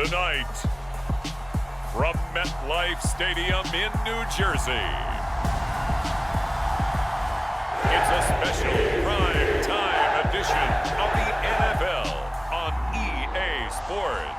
Tonight, from MetLife Stadium in New Jersey, it's a special prime time edition of the NFL on EA Sports.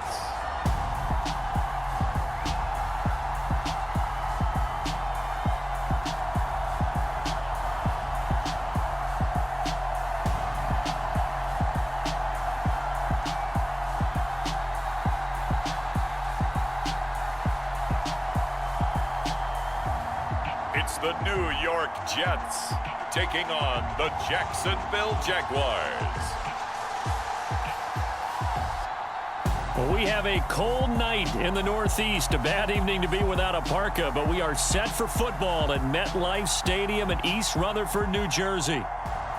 It's the New York Jets taking on the Jacksonville Jaguars. Well, we have a cold night in the Northeast. A bad evening to be without a parka, but we are set for football at MetLife Stadium in East Rutherford, New Jersey.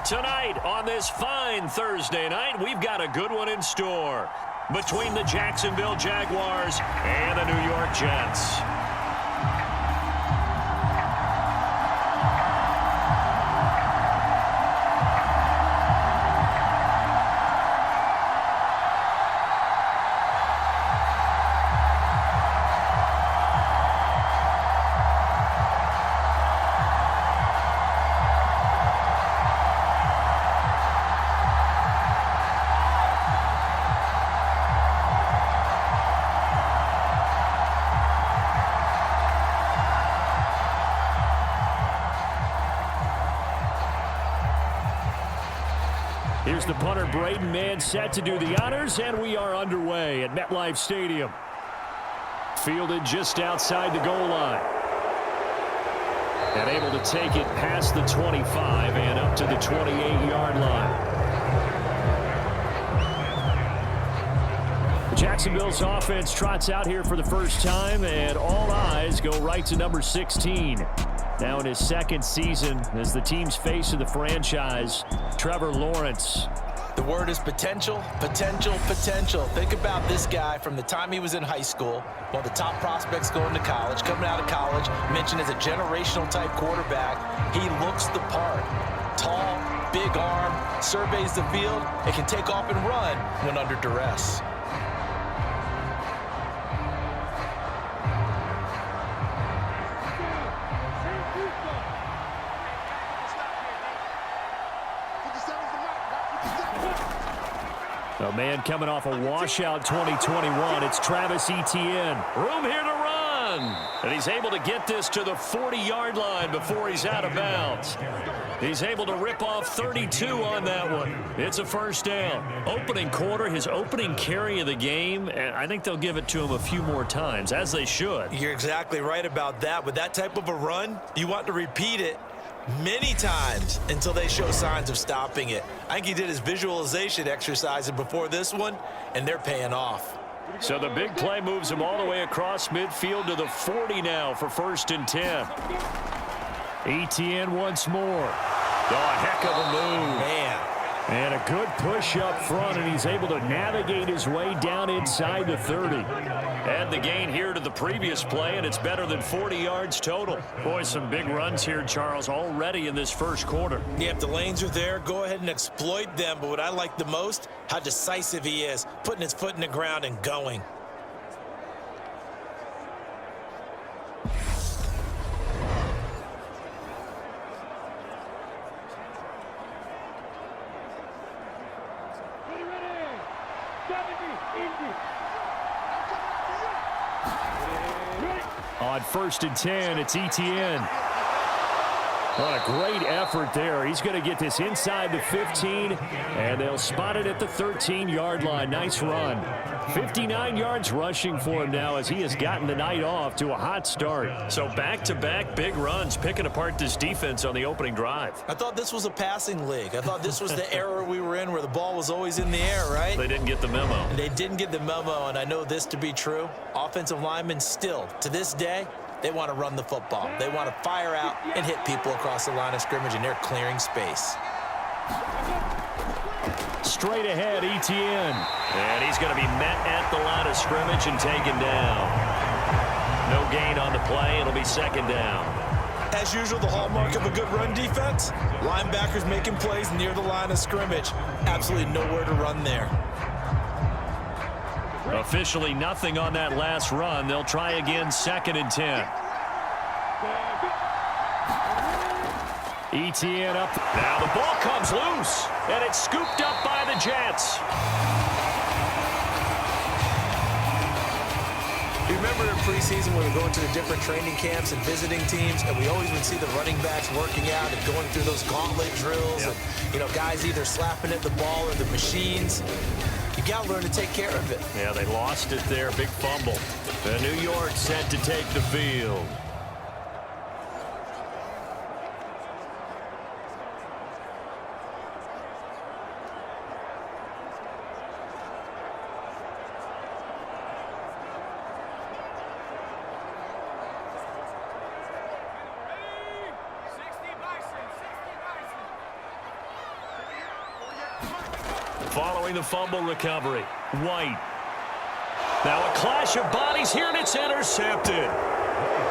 Tonight, on this fine Thursday night, we've got a good one in store between the Jacksonville Jaguars and the New York Jets. Here's the punter, Braden Mann, set to do the honors, and we are underway at MetLife Stadium. Fielded just outside the goal line. And able to take it past the 25 and up to the 28-yard line. Jacksonville's offense trots out here for the first time, and all eyes go right to number 16. Now in his second season as the team's face of the franchise, Trevor Lawrence. The word is potential, potential, potential. Think about this guy from the time he was in high school, one of the top prospects going to college, coming out of college, mentioned as a generational type quarterback. He looks the part. Tall, big arm, surveys the field, and can take off and run when under duress. A man coming off a washout 2021. It's Travis Etienne. Room here to run. And he's able to get this to the 40-yard line before he's out of bounds. He's able to rip off 32 on that one. It's a first down. Opening quarter, his opening carry of the game, and I think they'll give it to him a few more times, as they should. You're exactly right about that. With that type of a run, you want to repeat it many times until they show signs of stopping it. I think he did his visualization exercises before this one, and they're paying off. So the big play moves him all the way across midfield to the 40 now for 1st and 10. Etienne once more. Oh, a heck of a move. Man. And a good push up front, and he's able to navigate his way down inside the 30. Add the gain here to the previous play, and it's better than 40 yards total. Boy, some big runs here, Charles, already in this first quarter. Yeah, if the lanes are there, go ahead and exploit them. But what I like the most, how decisive he is, putting his foot in the ground and going. On 1st and 10, it's Etienne. What a great effort there. He's going to get this inside the 15, and they'll spot it at the 13-yard line. Nice run. 59 yards rushing for him now as he has gotten the night off to a hot start. So back-to-back big runs, picking apart this defense on the opening drive. I thought this was a passing league. I thought this was the era we were in where the ball was always in the air, right? They didn't get the memo. They didn't get the memo, and I know this to be true. Offensive linemen still, to this day, they want to run the football. They want to fire out and hit people across the line of scrimmage, and they're clearing space. Straight ahead, Etienne. And he's going to be met at the line of scrimmage and taken down. No gain on the play. It'll be 2nd down. As usual, the hallmark of a good run defense, linebackers making plays near the line of scrimmage. Absolutely nowhere to run there. Officially nothing on that last run. They'll try again, 2nd and 10. ETN up. Now the ball comes loose, and it's scooped up by the Jets. You remember in preseason when we were going to the different training camps and visiting teams, and we always would see the running backs working out and going through those gauntlet drills. Yep. And, guys either slapping at the ball or the machines. You got to learn to take care of it. Yeah, they lost it there. Big fumble. The New York set to take the field. Following the fumble recovery, White. Now a clash of bodies here, and it's intercepted.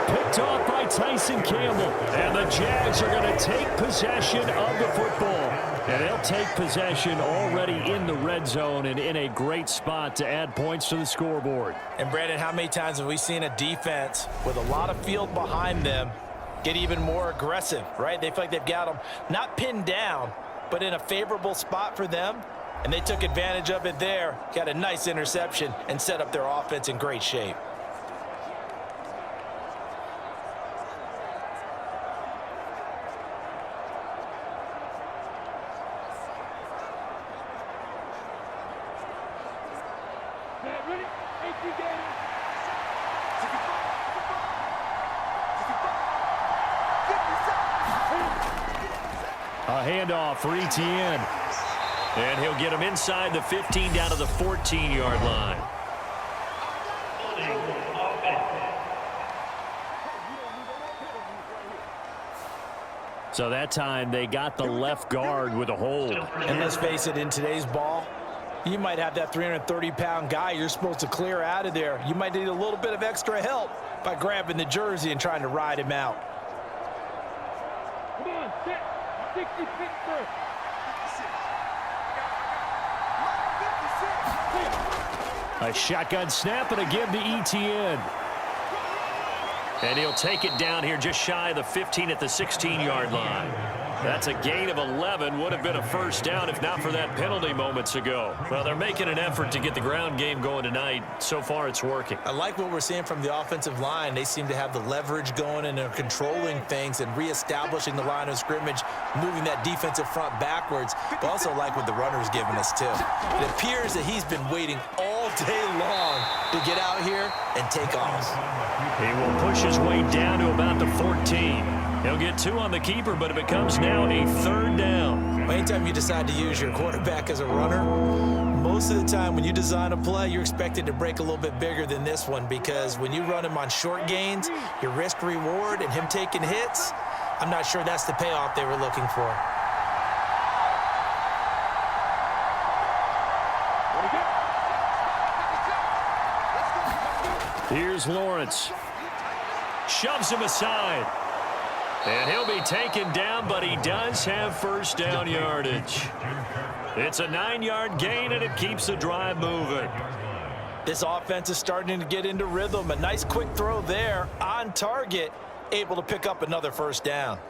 Picked off by Tyson Campbell. And the Jags are going to take possession of the football. And they'll take possession already in the red zone and in a great spot to add points to the scoreboard. And, Brandon, how many times have we seen a defense with a lot of field behind them get even more aggressive, right? They feel like they've got them not pinned down, but in a favorable spot for them. And they took advantage of it there, got a nice interception, and set up their offense in great shape. A handoff for ETN. And he'll get him inside the 15 down to the 14-yard line. So that time they got the left guard with a hold. And let's face it, in today's ball, you might have that 330-pound guy you're supposed to clear out of there. You might need a little bit of extra help by grabbing the jersey and trying to ride him out. Come on, set. 66, sir. A shotgun snap and a give to ETN. And he'll take it down here just shy of the 15 at the 16-yard line. That's a gain of 11. Would have been a first down if not for that penalty moments ago. Well, they're making an effort to get the ground game going tonight. So far, it's working. I like what we're seeing from the offensive line. They seem to have the leverage going, and they're controlling things and reestablishing the line of scrimmage, moving that defensive front backwards. But also like what the runner's giving us, too. It appears that he's been waiting all day long to get out here and take off. He will push his way down to about the 14. He'll get 2 on the keeper, but it becomes now a 3rd down. Anytime you decide to use your quarterback as a runner, most of the time when you design a play, you're expected to break a little bit bigger than this one, because when you run him on short gains, your risk reward and him taking hits, I'm not sure that's the payoff they were looking for. Here's Lawrence. Shoves him aside. And he'll be taken down, but he does have first down yardage. It's a 9-yard gain, and it keeps the drive moving. This offense is starting to get into rhythm. A nice quick throw there on target, able to pick up another first down.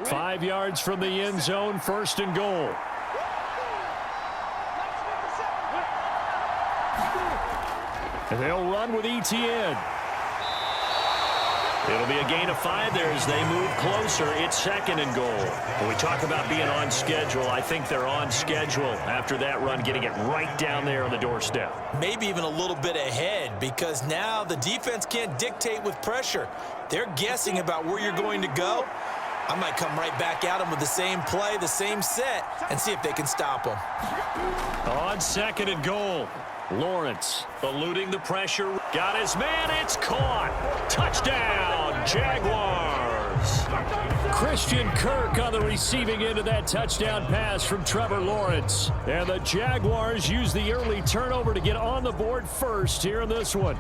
Five yards from the end zone, 1st and goal. And they'll run with ETN. It'll be a gain of 5 there as they move closer. It's 2nd and goal. When we talk about being on schedule, I think they're on schedule after that run, getting it right down there on the doorstep. Maybe even a little bit ahead, because now the defense can't dictate with pressure. They're guessing about where you're going to go. I might come right back at them with the same play, the same set, and see if they can stop them. On 2nd and goal, Lawrence eluding the pressure. Got his man. It's caught. Touchdown, Jaguars. Christian Kirk on the receiving end of that touchdown pass from Trevor Lawrence. And the Jaguars use the early turnover to get on the board first here in this one.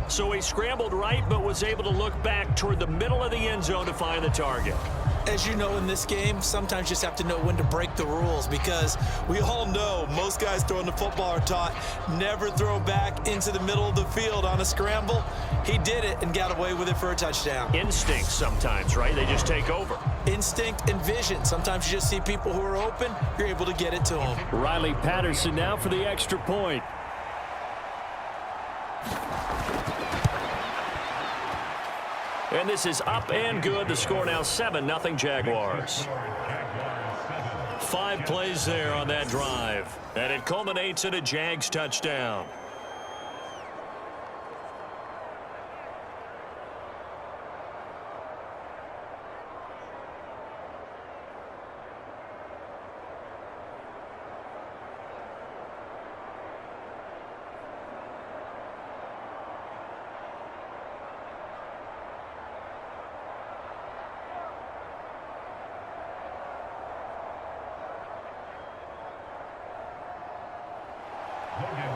So he scrambled right, but was able to look back toward the middle of the end zone to find the target. As you know, in this game, sometimes you just have to know when to break the rules, because we all know most guys throwing the football are taught never throw back into the middle of the field on a scramble. He did it and got away with it for a touchdown. Instinct sometimes, right? They just take over. Instinct and vision. Sometimes you just see people who are open, you're able to get it to them. Riley Patterson now for the extra point. And this is up and good. The score now 7-0 Jaguars. 5 plays there on that drive. And it culminates in a Jags touchdown.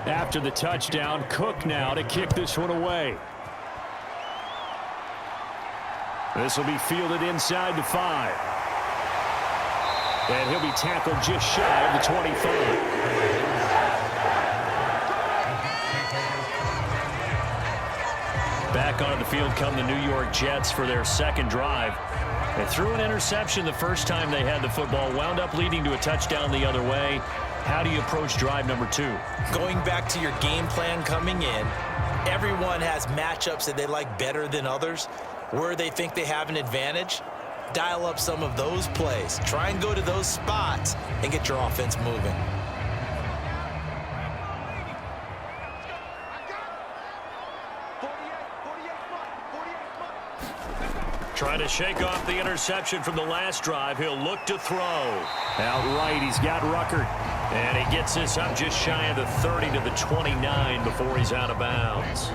After the touchdown, Cook now to kick this one away. This will be fielded inside the 5. And he'll be tackled just shy of the 25. Back onto the field come the New York Jets for their second drive. They threw an interception the first time they had the football, wound up leading to a touchdown the other way. How do you approach drive number 2? Going back to your game plan coming in, everyone has matchups that they like better than others, where they think they have an advantage. Dial up some of those plays. Try and go to those spots and get your offense moving. Trying to shake off the interception from the last drive. He'll look to throw. Out right, he's got Ruckert. And he gets this up just shy of the 30 to the 29 before he's out of bounds.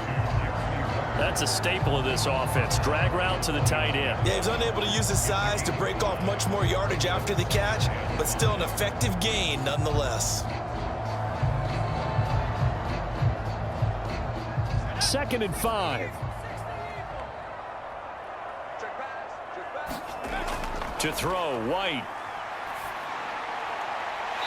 That's a staple of this offense. Drag route to the tight end. Yeah, he's unable to use his size to break off much more yardage after the catch, but still an effective gain nonetheless. 2nd and 5. To throw, White.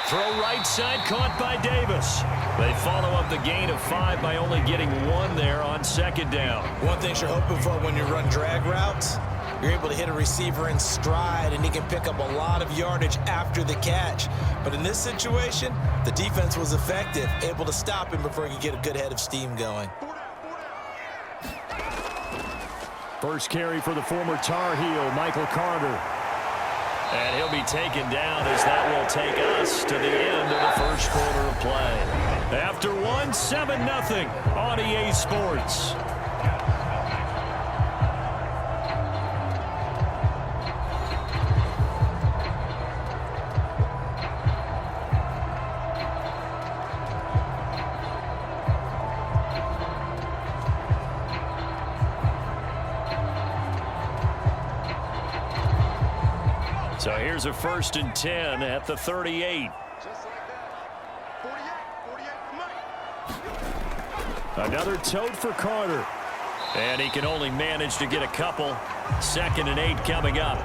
Throw right side, caught by Davis. They follow up the gain of 5 by only getting 1 there on 2nd down. One thing you're hoping for when you run drag routes, you're able to hit a receiver in stride, and he can pick up a lot of yardage after the catch. But in this situation, the defense was effective, able to stop him before he could get a good head of steam going. First carry for the former Tar Heel, Michael Carter. And he'll be taken down as that will take us to the end of the first quarter of play. After 1, 7-0 on EA Sports. So here's a 1st and 10 at the 38. Just like that. 48 for money. Another tote for Carter. And he can only manage to get a couple. 2nd and 8 coming up.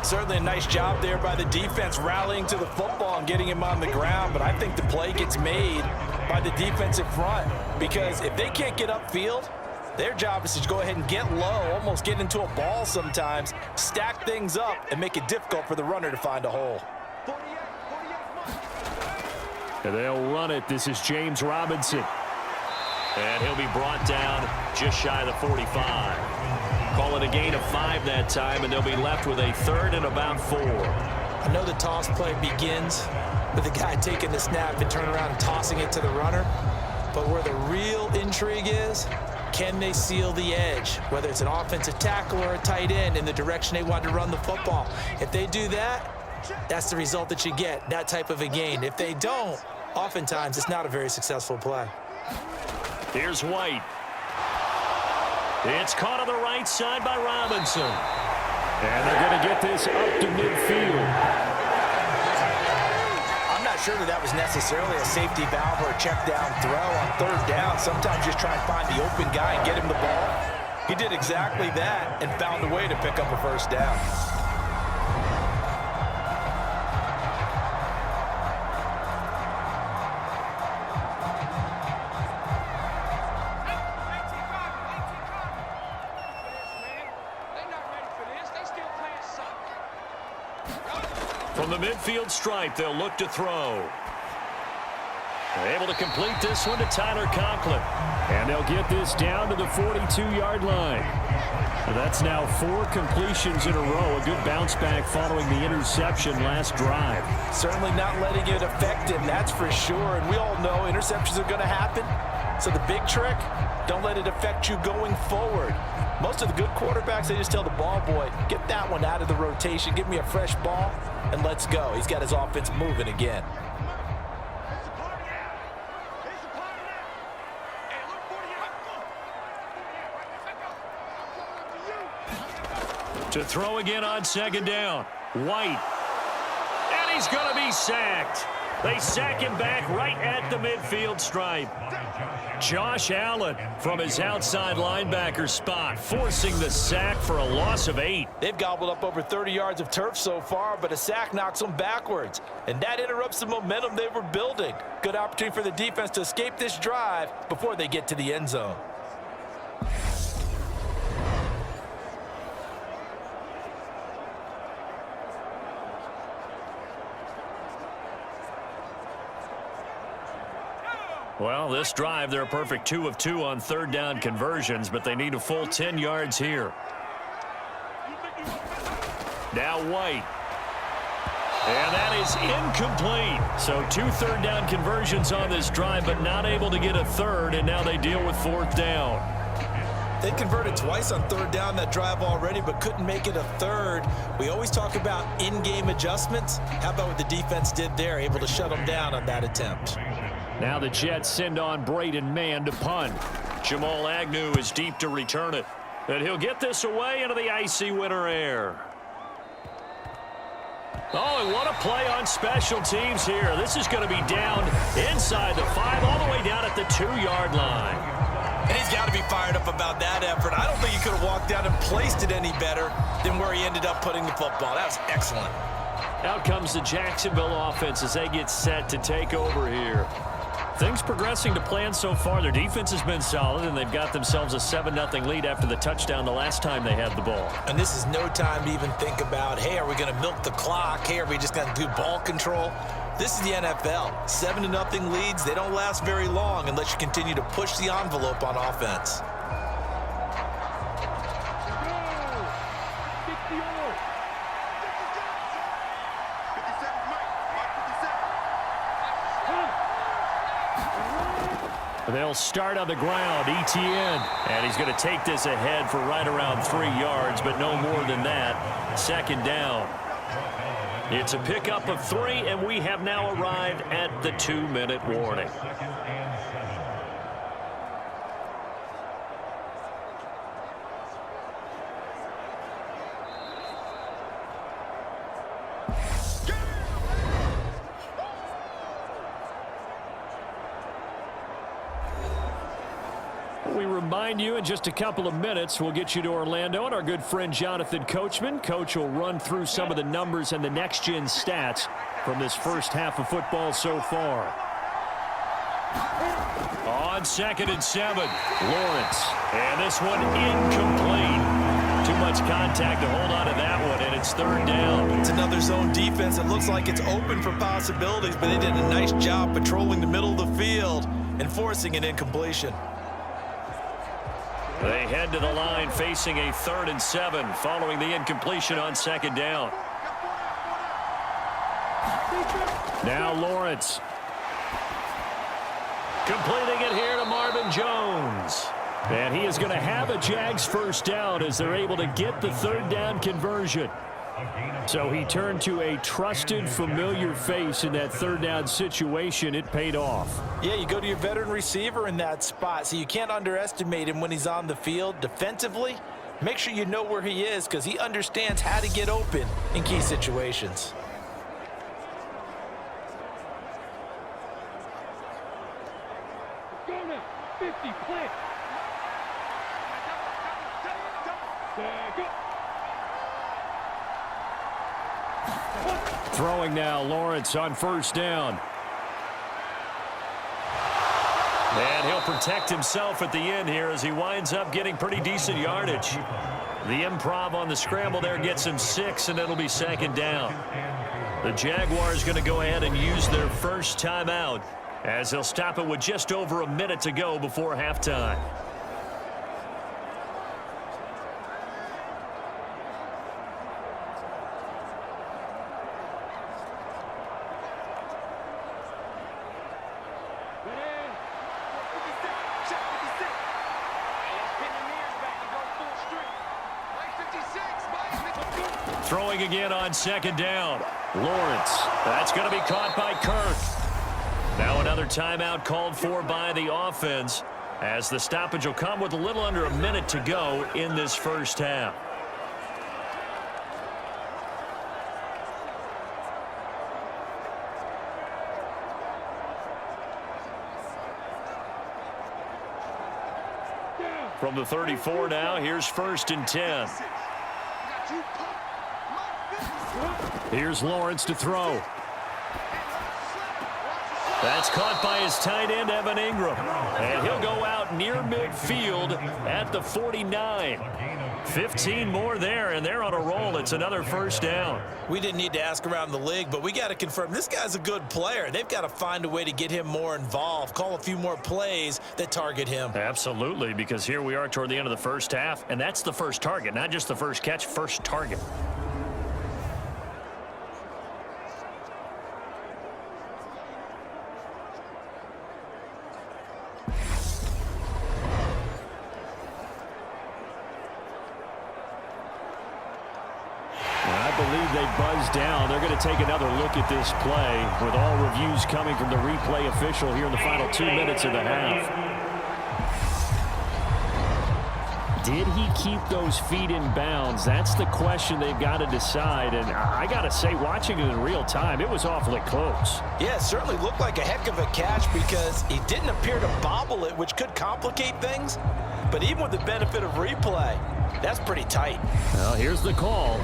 Certainly a nice job there by the defense rallying to the football and getting him on the ground, but I think the play gets made by the defensive front, because if they can't get upfield, their job is to go ahead and get low, almost get into a ball sometimes, stack things up, and make it difficult for the runner to find a hole. 48 And they'll run it. This is James Robinson. And he'll be brought down just shy of the 45. Call it a gain of 5 that time, and they'll be left with a 3rd and about 4. I know the toss play begins with the guy taking the snap and turning around and tossing it to the runner, but where the real intrigue is, can they seal the edge, whether it's an offensive tackle or a tight end, in the direction they want to run the football? If they do that, that's the result that you get, that type of a gain. If they don't, oftentimes it's not a very successful play. Here's White. It's caught on the right side by Robinson. And they're going to get this up to midfield. I'm not sure that was necessarily a safety valve or a check down throw on third down. Sometimes just try and find the open guy and get him the ball. He did exactly that and found a way to pick up a first down. From the midfield stripe, they'll look to throw. They're able to complete this one to Tyler Conklin. And they'll get this down to the 42-yard line. That's now 4 completions in a row. A good bounce back following the interception last drive. Certainly not letting it affect him, that's for sure. And we all know interceptions are going to happen. So the big trick, don't let it affect you going forward. Most of the good quarterbacks, they just tell the ball boy, get that one out of the rotation, give me a fresh ball, and let's go. He's got his offense moving again. To throw again on second down. White. And he's going to be sacked. They sack him back right at the midfield stripe. Josh Allen from his outside linebacker spot, forcing the sack for a loss of 8. They've gobbled up over 30 yards of turf so far, but a sack knocks them backwards. And that interrupts the momentum they were building. Good opportunity for the defense to escape this drive before they get to the end zone. Well, this drive, they're a perfect 2 of 2 on third down conversions, but they need a full 10 yards here. Now White. And that is incomplete. So 2 third down conversions on this drive, but not able to get a third, and now they deal with fourth down. They converted twice on third down that drive already, but couldn't make it a third. We always talk about in-game adjustments. How about what the defense did there, able to shut them down on that attempt? Now the Jets send on Braden Mann to punt. Jamal Agnew is deep to return it. And he'll get this away into the icy winter air. Oh, and what a play on special teams here. This is going to be down inside the 5, all the way down at the 2-yard line. And he's got to be fired up about that effort. I don't think he could have walked down and placed it any better than where he ended up putting the football. That was excellent. Out comes the Jacksonville offense as they get set to take over here. Things progressing to plan so far. Their defense has been solid, and they've got themselves a 7-0 lead after the touchdown the last time they had the ball. And this is no time to even think about, hey, are we going to milk the clock? Hey, are we just going to do ball control? This is the NFL. 7-0 leads, they don't last very long unless you continue to push the envelope on offense. They'll start on the ground, Etienne. And he's going to take this ahead for right around 3 yards, but no more than that. Second down. It's a pickup of 3, and we have now arrived at the 2-minute warning. We remind you in just a couple of minutes we'll get you to Orlando and our good friend Jonathan Coachman. Coach will run through some of the numbers and the next-gen stats from this first half of football so far. On 2nd and 7, Lawrence. And this one incomplete. Too much contact to hold on to that one, and it's third down. It's another zone defense. It looks like it's open for possibilities, but they did a nice job patrolling the middle of the field and forcing an incompletion. They head to the line facing a 3rd and 7 following the incompletion on 2nd down. Now Lawrence. Completing it here to Marvin Jones. And he is going to have a Jags first down as they're able to get the 3rd down conversion. So he turned to a trusted, familiar face in that 3rd down situation. It paid off. Yeah, you go to your veteran receiver in that spot, so you can't underestimate him when he's on the field. Defensively, Make sure you know where he is because he understands how to get open in key situations. Go now. 50, plant. Go. Throwing now, Lawrence on first down. And he'll protect himself at the end here as he winds up getting pretty decent yardage. The improv on the scramble there gets him 6, and it'll be second down. The Jaguars going to go ahead and use their first timeout as they'll stop it with just over a minute to go before halftime. Throwing again on second down. Lawrence. That's going to be caught by Kirk. Now another timeout called for by the offense as the stoppage will come with a little under a minute to go in this first half. From the 34 now, here's first and 10. Here's Lawrence to throw. That's caught by his tight end, Evan Ingram. And he'll go out near midfield at the 49. 15 more there, and they're on a roll. It's another first down. We didn't need to ask around the league, but we got to confirm this guy's a good player. They've got to find a way to get him more involved, call a few more plays that target him. Absolutely, because here we are toward the end of the first half, and that's the first target, not just the first catch, first target. They buzz down. They're going to take another look at this play with all reviews coming from the replay official here in the final 2 minutes of the half. Did he keep those feet in bounds? That's the question they've got to decide. And I got to say, watching it in real time, it was awfully close. Yeah, it certainly looked like a heck of a catch because he didn't appear to bobble it, which could complicate things. But even with the benefit of replay, that's pretty tight. Well, here's the call.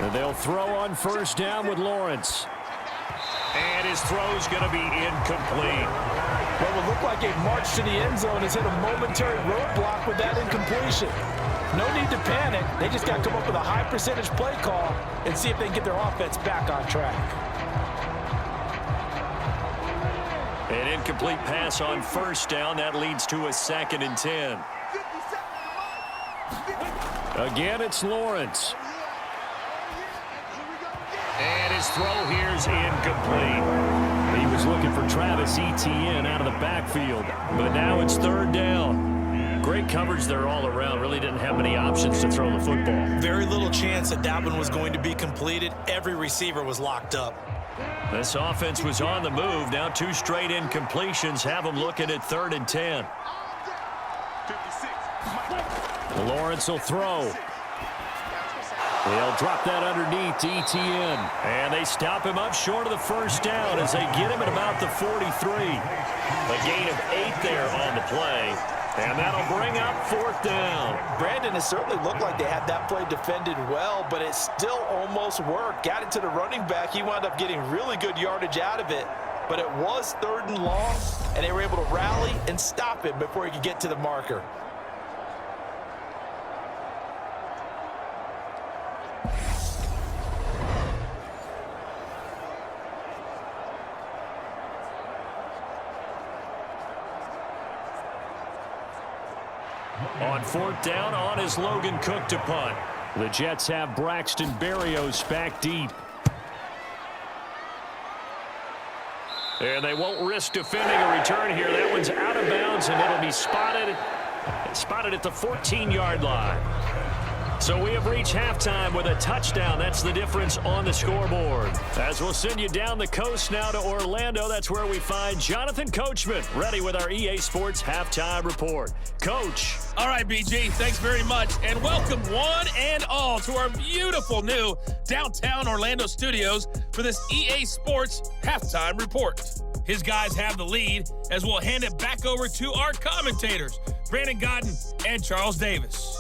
And they'll throw on first down with Lawrence. And his throw's going to be incomplete. What would look like a march to the end zone has hit a momentary roadblock with that incompletion. No need to panic. They just got to come up with a high percentage play call and see if they can get their offense back on track. An incomplete pass on first down. That leads to a 2nd and 10. Again, it's Lawrence. And his throw here is incomplete. He was looking for Travis Etienne out of the backfield. But now it's 3rd down. Great coverage there all around. Really didn't have many options to throw the football. Very little chance that that one was going to be completed. Every receiver was locked up. This offense was on the move. Now 2 straight incompletions have them looking at 3rd and 10. Lawrence will throw. They'll drop that underneath to Etienne. And they stop him up short of the first down as they get him at about the 43. A gain of 8 there on the play. And that'll bring up 4th down. Brandon, it certainly looked like they had that play defended well, but it still almost worked. Got it to the running back. He wound up getting really good yardage out of it. But it was 3rd and long, and they were able to rally and stop him before he could get to the marker. On 4th down, on is Logan Cook to punt. The Jets have Braxton Berrios back deep. And they won't risk defending a return here. That one's out of bounds, and it'll be spotted at the 14-yard line. So we have reached halftime with a touchdown. That's the difference on the scoreboard. As we'll send you down the coast now to Orlando, that's where we find Jonathan Coachman, ready with our EA Sports Halftime Report. Coach. All right, BG, thanks very much. And welcome one and all to our beautiful new downtown Orlando studios for this EA Sports Halftime Report. His guys have the lead as we'll hand it back over to our commentators, Brandon Godden and Charles Davis.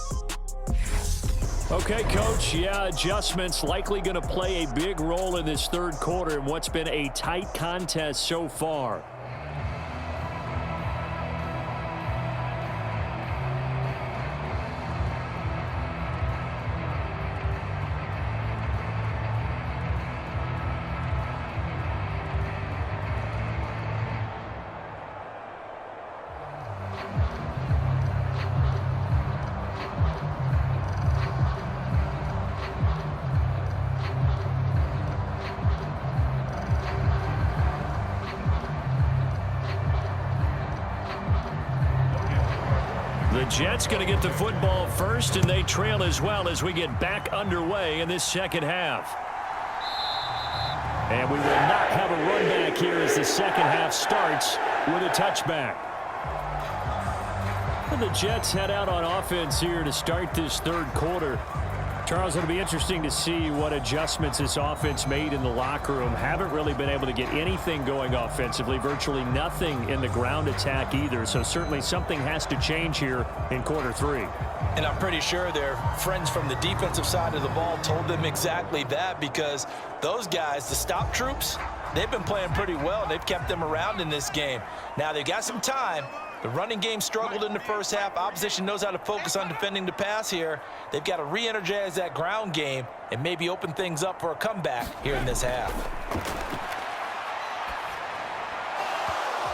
Okay, Coach, adjustments likely going to play a big role in this third quarter in what's been a tight contest so far. The Jets going to get the football first, and they trail as well as we get back underway in this second half. And we will not have a run back here as the second half starts with a touchback. And the Jets head out on offense here to start this third quarter. Charles, it'll be interesting to see what adjustments this offense made in the locker room. Haven't really been able to get anything going offensively, virtually nothing in the ground attack either. So certainly something has to change here in quarter three. And I'm pretty sure their friends from the defensive side of the ball told them exactly that, because those guys, the stop troops, they've been playing pretty well. They've kept them around in this game. Now they've got some time. The running game struggled in the first half. Opposition knows how to focus on defending the pass here. They've got to re-energize that ground game and maybe open things up for a comeback here in this half.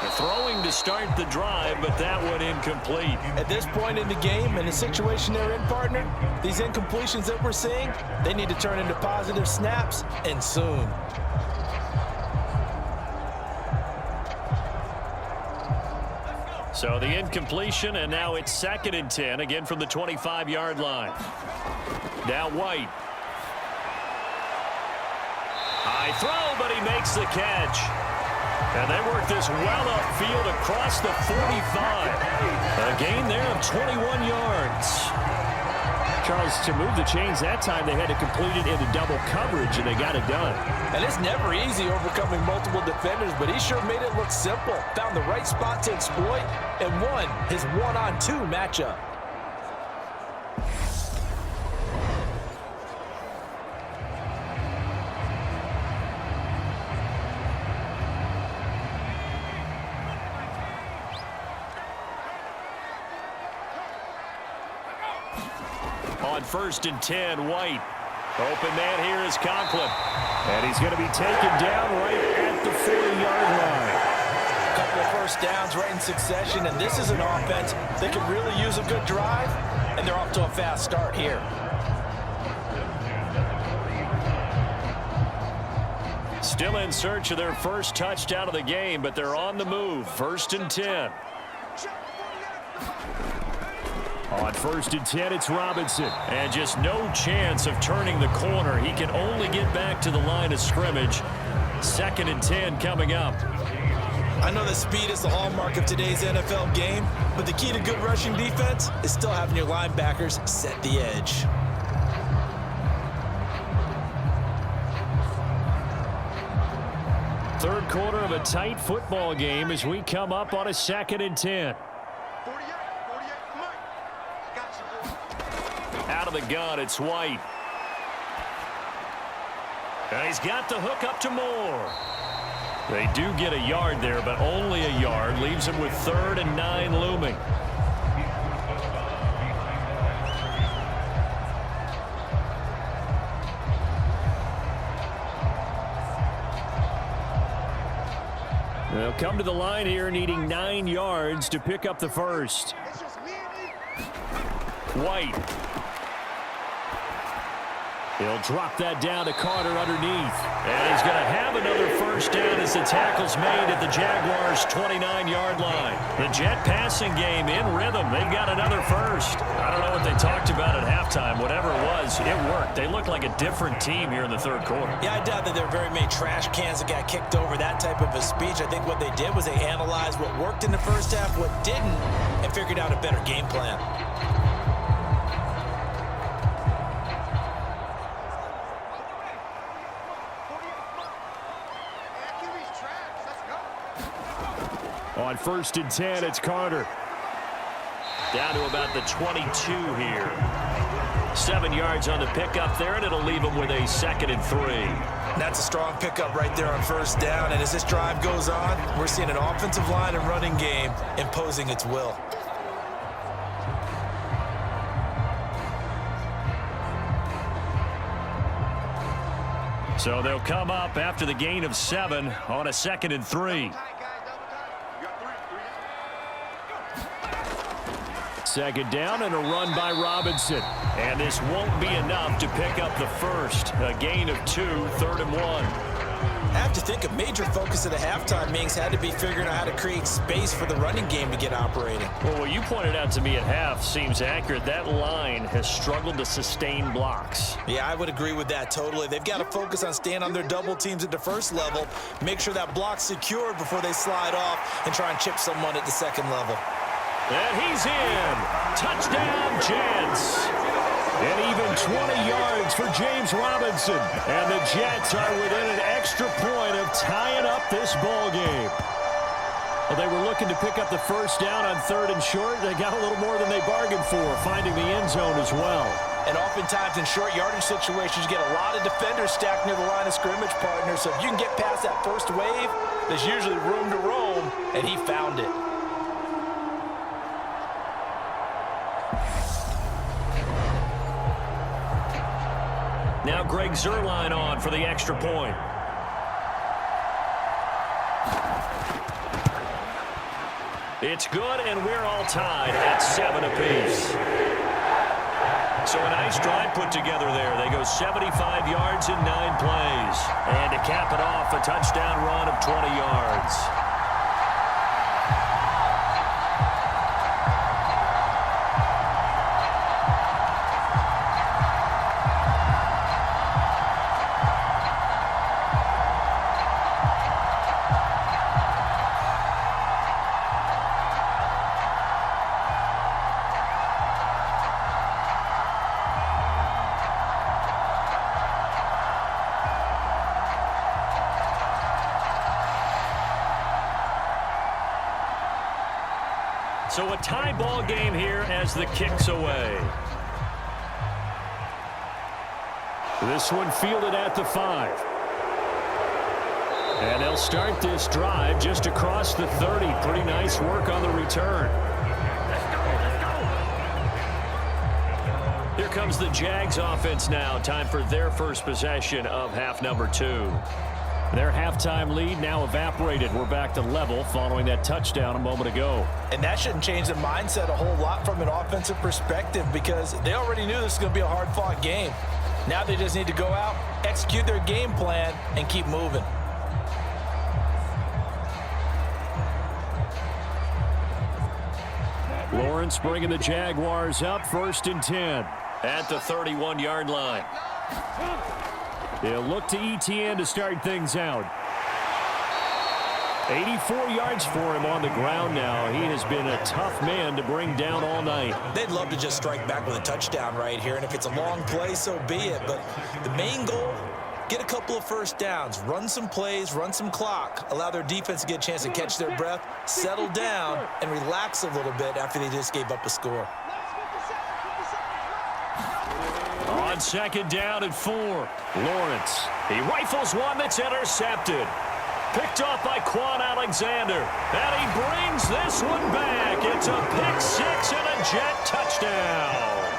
The throwing to start the drive, but that one incomplete. At this point in the game and the situation they're in, partner, these incompletions that we're seeing, they need to turn into positive snaps, and soon. So the incompletion, and now it's 2nd and 10, again from the 25-yard line. Now White. High throw, but he makes the catch. And they work this well upfield across the 45. A gain there of 21 yards. Charles, to move the chains that time, they had to complete it into double coverage, and they got it done. And it's never easy overcoming multiple defenders, but he sure made it look simple. Found the right spot to exploit and won his one-on-two matchup. On 1st and 10, White. Open man here is Conklin. And he's going to be taken down right at the 40-yard line. A couple of first downs right in succession, and this is an offense that could really use a good drive, and they're off to a fast start here. Still in search of their first touchdown of the game, but they're on the move. 1st and 10. On 1st and 10, it's Robinson. And just no chance of turning the corner. He can only get back to the line of scrimmage. 2nd and 10 coming up. I know that speed is the hallmark of today's NFL game, but the key to good rushing defense is still having your linebackers set the edge. Third quarter of a tight football game as we come up on a 2nd and 10. Out of the gun, it's White. And he's got the hook up to Moore. They do get a yard there, but only a yard. Leaves him with 3rd and 9 looming. They'll come to the line here needing 9 yards to pick up the first. White. He'll drop that down to Carter underneath. And he's going to have another first down as the tackle's made at the Jaguars' 29-yard line. The Jet passing game in rhythm. They've got another first. I don't know what they talked about at halftime. Whatever it was, it worked. They look like a different team here in the third quarter. Yeah, I doubt that there are very many trash cans that got kicked over, that type of a speech. I think what they did was they analyzed what worked in the first half, what didn't, and figured out a better game plan. On 1st and 10, it's Carter. Down to about the 22 here. 7 yards on the pickup there, and it'll leave him with a 2nd and 3. That's a strong pickup right there on first down, and as this drive goes on, we're seeing an offensive line and running game imposing its will. So they'll come up after the gain of 7 on a 2nd and 3. 2nd down and a run by Robinson. And this won't be enough to pick up the first. A gain of 2, 3rd and 1. I have to think a major focus of the halftime meetings had to be figuring out how to create space for the running game to get operating. Well, what you pointed out to me at half seems accurate. That line has struggled to sustain blocks. Yeah, I would agree with that totally. They've got to focus on staying on their double teams at the first level, make sure that block's secured before they slide off and try and chip someone at the second level. And he's in. Touchdown, Jets. And even 20 yards for James Robinson. And the Jets are within an extra point of tying up this ball game. Well, they were looking to pick up the first down on 3rd and short. They got a little more than they bargained for, finding the end zone as well. And oftentimes in short yardage situations, you get a lot of defenders stacked near the line of scrimmage, partner. So if you can get past that first wave, there's usually room to roam, and he found it. Now Greg Zuerlein on for the extra point. It's good, and we're all tied at 7 apiece. So a nice drive put together there. They go 75 yards in 9 plays. And to cap it off, a touchdown run of 20 yards. So a tie ball game here as the kick's away. This one fielded at the 5. And they'll start this drive just across the 30. Pretty nice work on the return. Here comes the Jags offense now. Time for their first possession of half number 2. Their halftime lead now evaporated. We're back to level following that touchdown a moment ago. And that shouldn't change the mindset a whole lot from an offensive perspective because they already knew this was going to be a hard-fought game. Now they just need to go out, execute their game plan, and keep moving. Lawrence bringing the Jaguars up 1st and 10 at the 31-yard line. They'll look to ETN to start things out. 84 yards for him on the ground now. He has been a tough man to bring down all night. They'd love to just strike back with a touchdown right here, and if it's a long play, so be it. But the main goal, get a couple of first downs, run some plays, run some clock, allow their defense to get a chance to catch their breath, settle down, and relax a little bit after they just gave up a score. On 2nd down and 4, Lawrence. He rifles one that's intercepted. Picked off by Quan Alexander. And he brings this one back. It's a pick 6 and a Jet touchdown.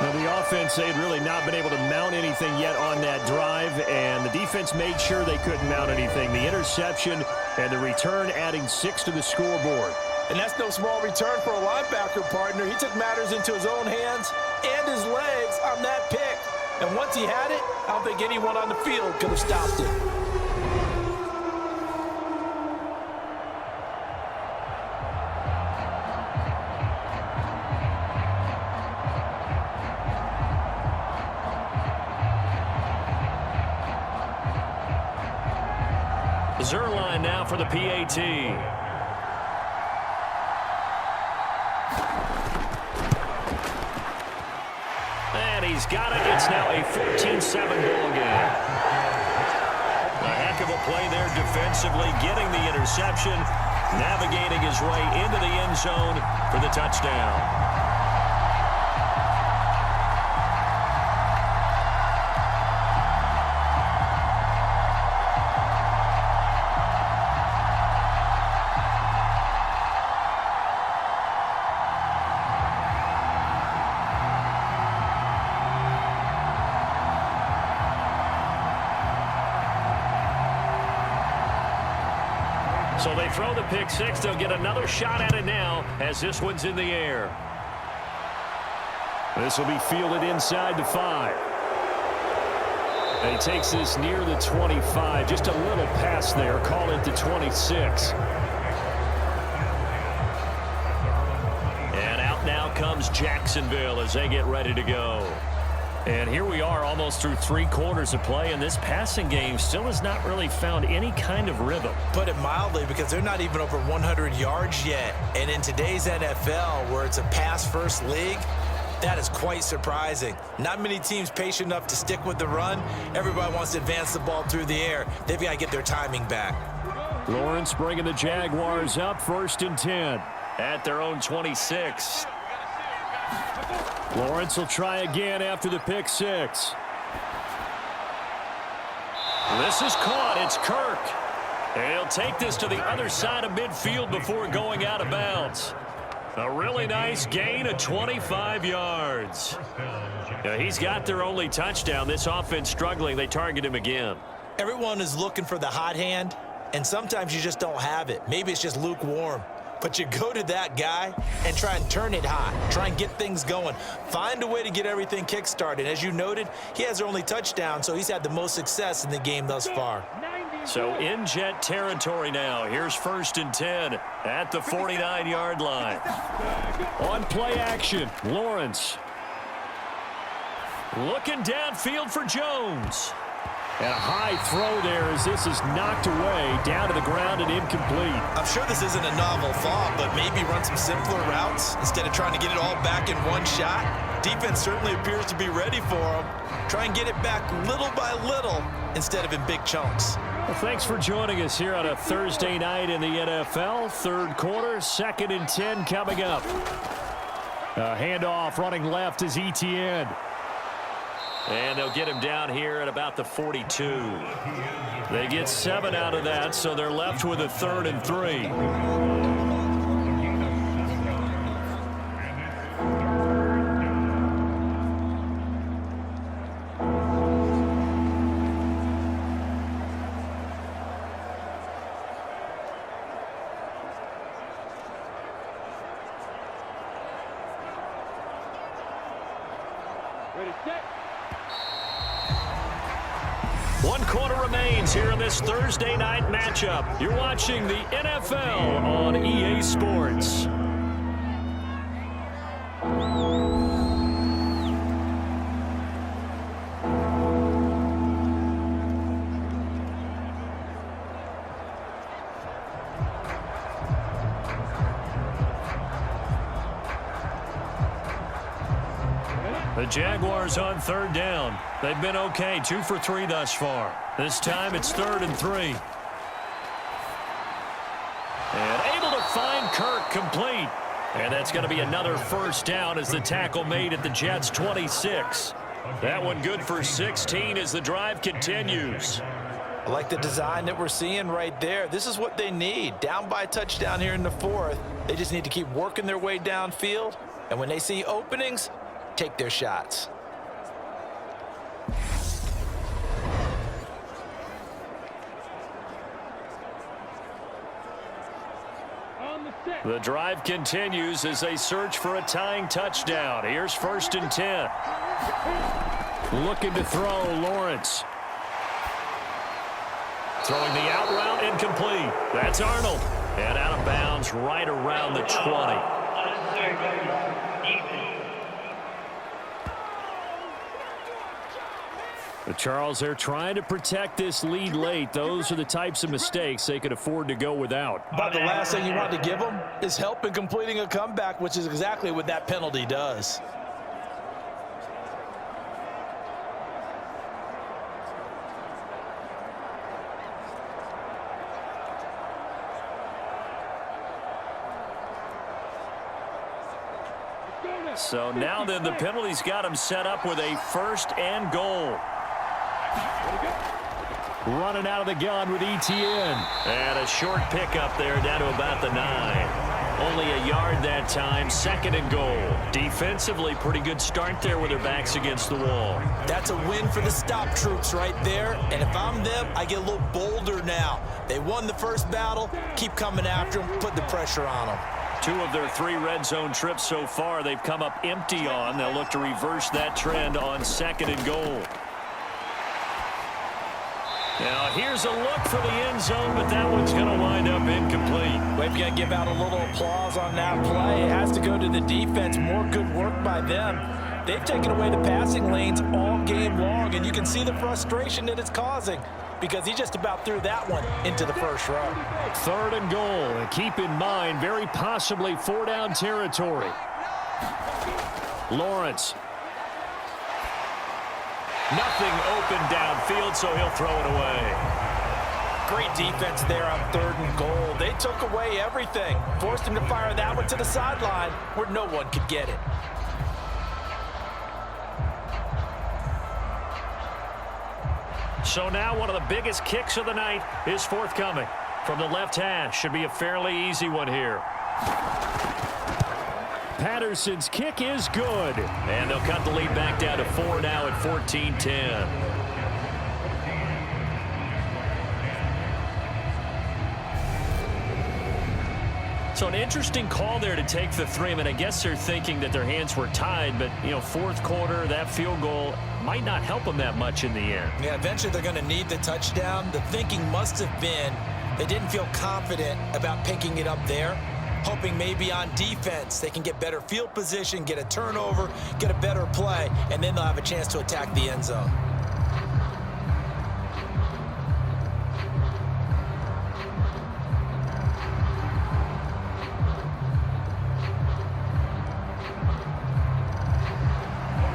Now the offense, they had really not been able to mount anything yet on that drive, and the defense made sure they couldn't mount anything. The interception and the return adding 6 to the scoreboard. And that's no small return for a linebacker, partner. He took matters into his own hands and his legs on that pick. And once he had it, I don't think anyone on the field could have stopped it. Zerline now for the PAT. And he's got it. It's now a 14-7 ball game. A heck of a play there defensively, getting the interception, navigating his way into the end zone for the touchdown. So they throw the pick six. They'll get another shot at it now as this one's in the air. This will be fielded inside the 5. And he takes this near the 25. Just a little pass there. Call it the 26. And out now comes Jacksonville as they get ready to go. And here we are almost through 3 quarters of play, and this passing game still has not really found any kind of rhythm. Put it mildly, because they're not even over 100 yards yet. And in today's NFL, where it's a pass-first league, that is quite surprising. Not many teams patient enough to stick with the run. Everybody wants to advance the ball through the air. They've got to get their timing back. Lawrence bringing the Jaguars up 1st and 10 at their own 26. Lawrence will try again after the pick six. This is caught. It's Kirk. And he'll take this to the other side of midfield before going out of bounds. A really nice gain of 25 yards. Now, he's got their only touchdown. This offense struggling. They target him again. Everyone is looking for the hot hand, and sometimes you just don't have it. Maybe it's just lukewarm. But you go to that guy and try and turn it hot. Try and get things going. Find a way to get everything kick-started. As you noted, he has their only touchdown, so he's had the most success in the game thus far. So in jet territory now. Here's 1st and 10 at the 49-yard line. On play action, Lawrence. Looking downfield for Jones. And a high throw there as this is knocked away, down to the ground and incomplete. I'm sure this isn't a novel thought, but maybe run some simpler routes instead of trying to get it all back in one shot. Defense certainly appears to be ready for him. Try and get it back little by little instead of in big chunks. Well, thanks for joining us here on a Thursday night in the NFL. 3rd quarter, 2nd and 10 coming up. Handoff running left is Etienne. And they'll get him down here at about the 42. They get 7 out of that, so they're left with a 3rd and 3. Ready, set. 1 quarter remains here in this Thursday night matchup. You're watching the NFL on EA Sports. The Jaguars on 3rd down. They've been okay, 2 for 3 thus far. This time it's 3rd and 3. And able to find Kirk complete. And that's going to be another 1st down as the tackle made at the Jets' 26. That one good for 16 as the drive continues. I like the design that we're seeing right there. This is what they need. Down by a touchdown here in the 4th. They just need to keep working their way downfield. And when they see openings, take their shots. The drive continues as they search for a tying touchdown. Here's 1st and 10. Looking to throw, Lawrence. Throwing the out route, incomplete. That's Arnold. And out of bounds right around the 20. But Charles, they're trying to protect this lead late. Those are the types of mistakes they could afford to go without. But the last thing you want to give them is help in completing a comeback, which is exactly what that penalty does. So now then the penalty's got him set up with a 1st and goal. Running out of the gun with ETN. And a short pickup there down to about the 9. Only a yard that time, 2nd and goal. Defensively, pretty good start there with their backs against the wall. That's a win for the stop troops right there. And if I'm them, I get a little bolder now. They won the first battle. Keep coming after them. Put the pressure on them. 2 of their 3 red zone trips so far they've come up empty on. They'll look to reverse that trend on 2nd and goal. Now here's a look for the end zone, but that one's going to wind up incomplete. We've got to give out a little applause on that play. It has to go to the defense. More good work by them. They've taken away the passing lanes all game long, and you can see the frustration that it's causing because he just about threw that one into the first row. 3rd and goal. And keep in mind, very possibly 4-down territory. Lawrence. Nothing open downfield, so he'll throw it away. Great defense there on 3rd and goal. They took away everything. Forced him to fire that one to the sideline where no one could get it. So now one of the biggest kicks of the night is forthcoming. From the left hash, should be a fairly easy one here. Patterson's kick is good. And they'll cut the lead back down to 4 now at 14-10. So an interesting call there to take the 3. I mean, I guess they're thinking that their hands were tied, but, you know, 4th quarter, that field goal might not help them that much in the end. Yeah, eventually they're going to need the touchdown. The thinking must have been they didn't feel confident about picking it up there, hoping maybe on defense they can get better field position, get a turnover, get a better play, and then they'll have a chance to attack the end zone.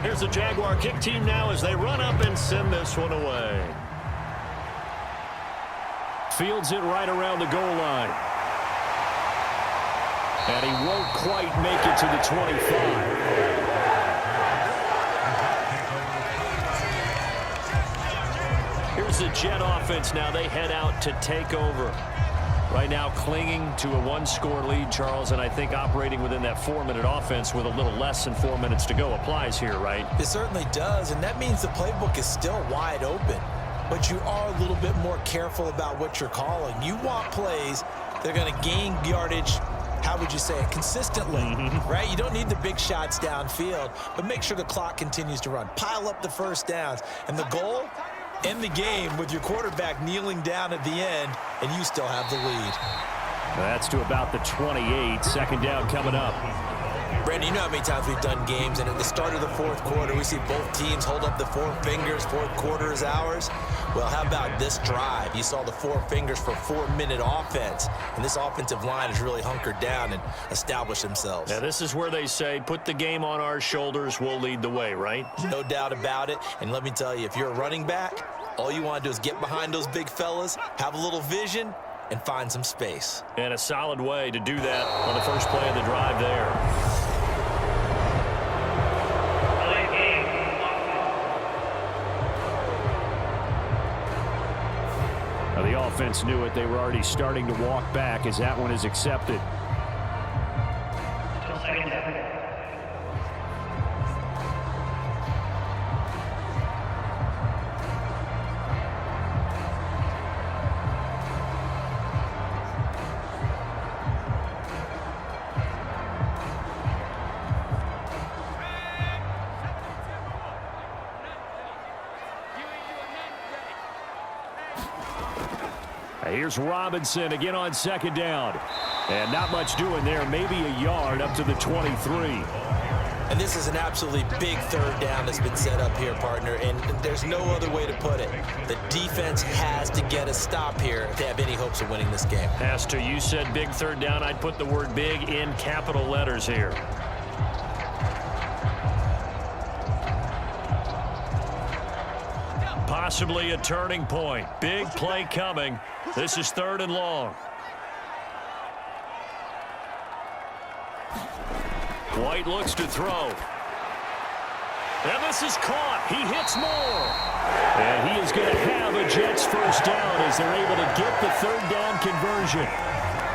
Here's the Jaguar kick team now as they run up and send this one away. Fields it right around the goal line. And he won't quite make it to the 25. Here's the Jet offense now. They head out to take over. Right now clinging to a 1-score lead, Charles, and I think operating within that 4-minute offense with a little less than 4 minutes to go applies here, right? It certainly does, and that means the playbook is still wide open. But you are a little bit more careful about what you're calling. You want plays that are going to gain yardage, how would you say it, consistently, right? You don't need the big shots downfield, but make sure the clock continues to run. Pile up the first downs, and the goal, end the game with your quarterback kneeling down at the end, and you still have the lead. That's to about the 28. 2nd down coming up. Brandon, you know how many times we've done games, and at the start of the 4th quarter, we see both teams hold up the 4 fingers, 4th quarter is ours. Well, how about this drive? You saw the 4 fingers for 4-minute offense, and this offensive line has really hunkered down and established themselves. Now, this is where they say, put the game on our shoulders, we'll lead the way, right? No doubt about it, and let me tell you, if you're a running back, all you want to do is get behind those big fellas, have a little vision, and find some space. And a solid way to do that on the first play of the drive there. Now, the offense knew it. They were already starting to walk back as that one is accepted. Here's Robinson again on second down. And not much doing there, maybe a yard up to the 23. And this is an absolutely big third down that's been set up here, partner, and there's no other way to put it. The defense has to get a stop here if they have any hopes of winning this game. Pastor, you said big third down. I'd put the word big in capital letters here. Possibly a turning point. Big play coming. This is 3rd and long. White looks to throw. And this is caught. He hits more. And he is going to have a Jets first down as they're able to get the 3rd down conversion.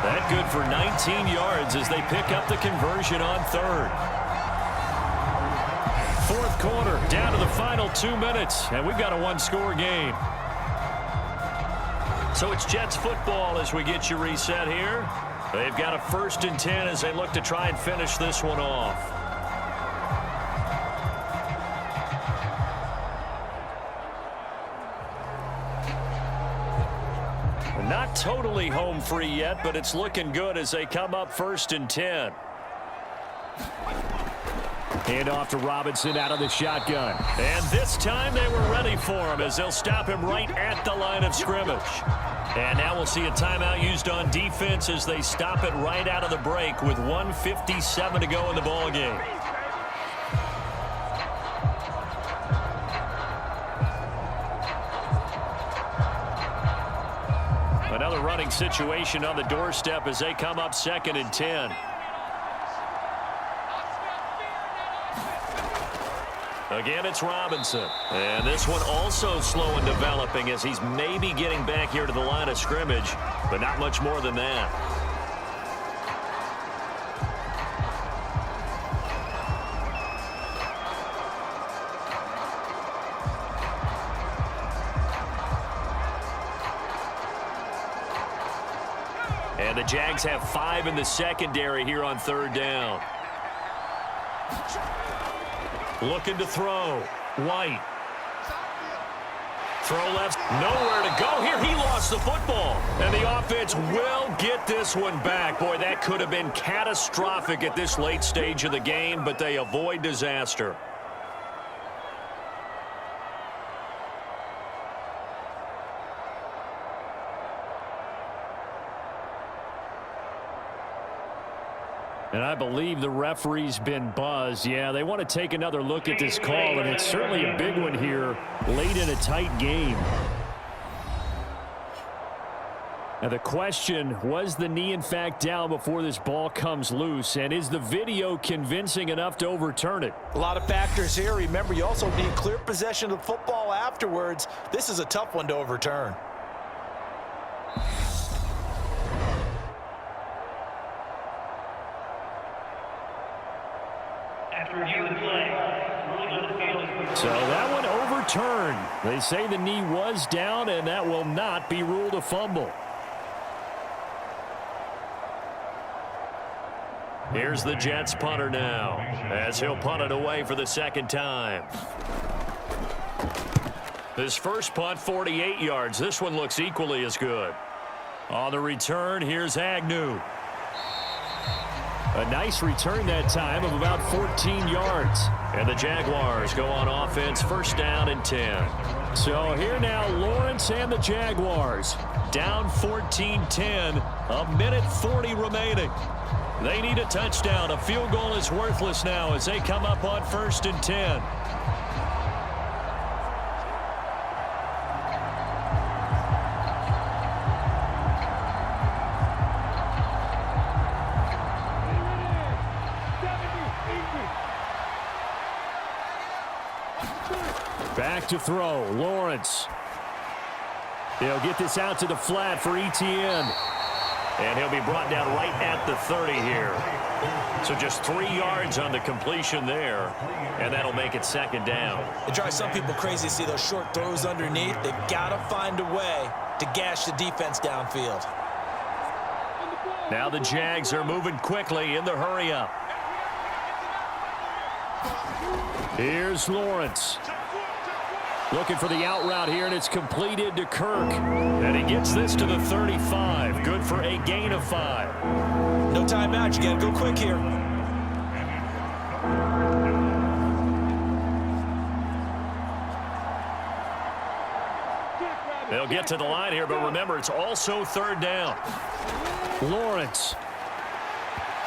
That good for 19 yards as they pick up the conversion on 3rd. 4th quarter, down to the final 2 minutes, and we've got a one-score game. So it's Jets football as we get you reset here. They've got a 1st and 10 as they look to try and finish this one off. Not totally home free yet, but it's looking good as they come up 1st and 10. Hand off to Robinson out of the shotgun. And this time they were ready for him as they'll stop him right at the line of scrimmage. And now we'll see a timeout used on defense as they stop it right out of the break with 1:57 to go in the ballgame. Another running situation on the doorstep as they come up 2nd and 10. Again, it's Robinson. And this one also slow in developing as he's maybe getting back here to the line of scrimmage, but not much more than that. And the Jags have 5 in the secondary here on 3rd down. Looking to throw. White. Throw left. Nowhere to go here. He lost the football. And the offense will get this one back. Boy, that could have been catastrophic at this late stage of the game, but they avoid disaster. And I believe the referee's been buzzed. Yeah, they want to take another look at this call, and it's certainly a big one here late in a tight game. Now the question, was the knee in fact down before this ball comes loose? And is the video convincing enough to overturn it? A lot of factors here. Remember, you also need clear possession of the football afterwards. This is a tough one to overturn. So that one overturned. They say the knee was down, and that will not be ruled a fumble. Here's the Jets punter now, as he'll punt it away for the 2nd time. His first punt, 48 yards. This one looks equally as good. On the return, here's Agnew. A nice return that time of about 14 yards. And the Jaguars go on offense, 1st down and 10. So here now, Lawrence and the Jaguars. Down 14-10, a minute 40 remaining. They need a touchdown. A field goal is worthless now as they come up on 1st and 10. Back to throw, Lawrence. He'll get this out to the flat for Etienne. And he'll be brought down right at the 30 here. So just 3 yards on the completion there. And that'll make it 2nd down. It drives some people crazy to see those short throws underneath. They've got to find a way to gash the defense downfield. Now the Jags are moving quickly in the hurry-up. Here's Lawrence. Looking for the out route here, and it's completed to Kirk. And he gets this to the 35. Good for a gain of 5. No timeout. You got to go quick here. They'll get to the line here, but remember, it's also third down. Lawrence.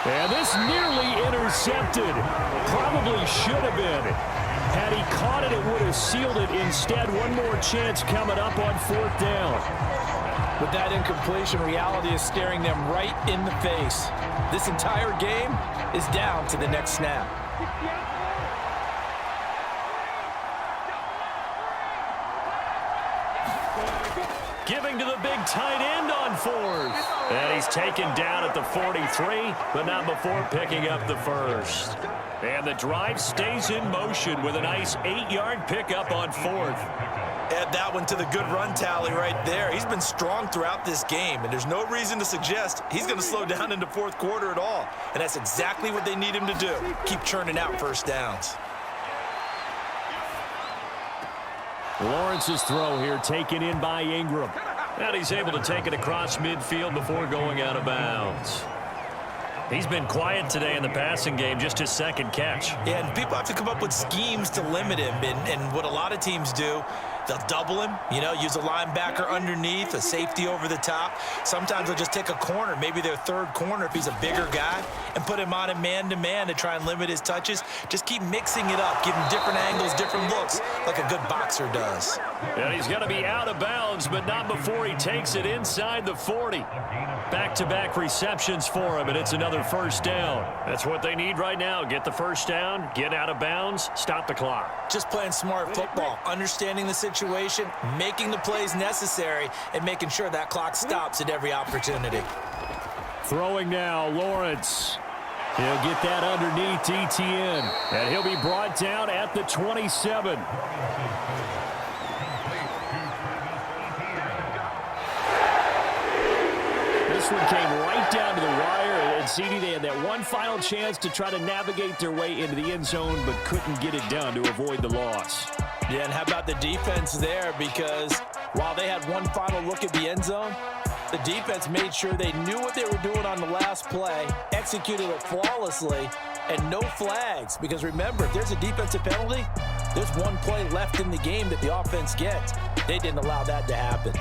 And this nearly intercepted. Probably should have been. Had he caught it, it would have sealed it. Instead, one more chance coming up on fourth down. With that incompletion, reality is staring them right in the face. This entire game is down to the next snap. Giving to the big tight end on fourth. And he's taken down at the 43, but not before picking up the first. And the drive stays in motion with a nice 8-yard pickup on fourth. Add that one to the good run tally right there. He's been strong throughout this game, and there's no reason to suggest he's going to slow down into fourth quarter at all. And that's exactly what they need him to do. Keep churning out first downs. Lawrence's throw here taken in by Ingram. And he's able to take it across midfield before going out of bounds. He's been quiet today in the passing game, just his second catch. Yeah, and people have to come up with schemes to limit him. And what a lot of teams do, they'll double him, use a linebacker underneath, a safety over the top. Sometimes they'll just take a corner, maybe their third corner if he's a bigger guy, and put him on a man-to-man to try and limit his touches. Just keep mixing it up, give him different angles, different looks, like a good boxer does. And he's going to be out of bounds, but not before he takes it inside the 40. Back-to-back receptions for him, and it's another first down. That's what they need right now. Get the first down, get out of bounds, stop the clock. Just playing smart football, understanding the situation, making the plays necessary, and making sure that clock stops at every opportunity. Throwing now, Lawrence. He'll get that underneath Etienne, and he'll be brought down at the 27. This one came right down to the wire, and CD, they had that one final chance to try to navigate their way into the end zone, but couldn't get it done to avoid the loss. Yeah, and how about the defense there? Because while they had one final look at the end zone, the defense made sure they knew what they were doing on the last play, executed it flawlessly, and no flags. Because remember, if there's a defensive penalty, there's one play left in the game that the offense gets. They didn't allow that to happen.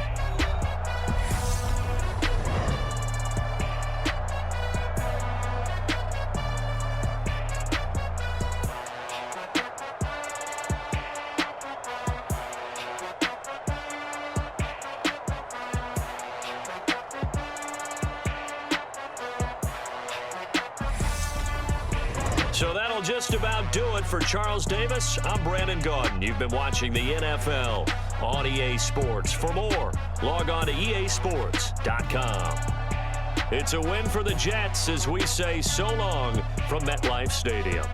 So that'll just about do it for Charles Davis. I'm Brandon Gaudin. You've been watching the NFL on EA Sports. For more, log on to easports.com. It's a win for the Jets as we say so long from MetLife Stadium.